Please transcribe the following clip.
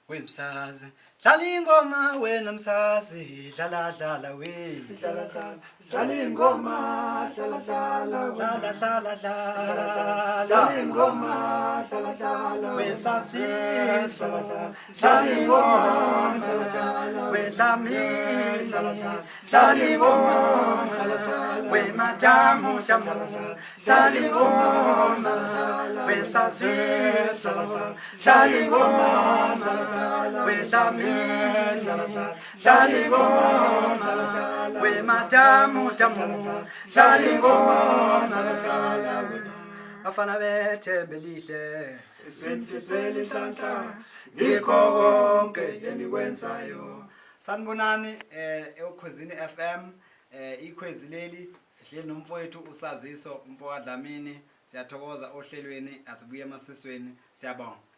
wemsazi dlala ingoma wena msazi dlala dlala we dlala ingoma dlala dlala dlala dlala dlala ingoma dlala dlala wesasiso dlala ingoma dlala dlala wedlamini dlala ingoma dlala dlala wemadamu jamu dlala ingoma wesasiso dlala ingoma dlala dlala wedlamini dlala ingoma dlala dlala wemadamu jamu dlala ingoma dlala dlala bafana bethembe lihle Sinfisela inhlanhla ngikho konke enikwenzayo. Sanibonani eKhwezini FM ikhwezi leli sihleli nomfowethu usaziso umfowadlamini siyathokoza ohlelweni asibuye emasisweni siyabonga.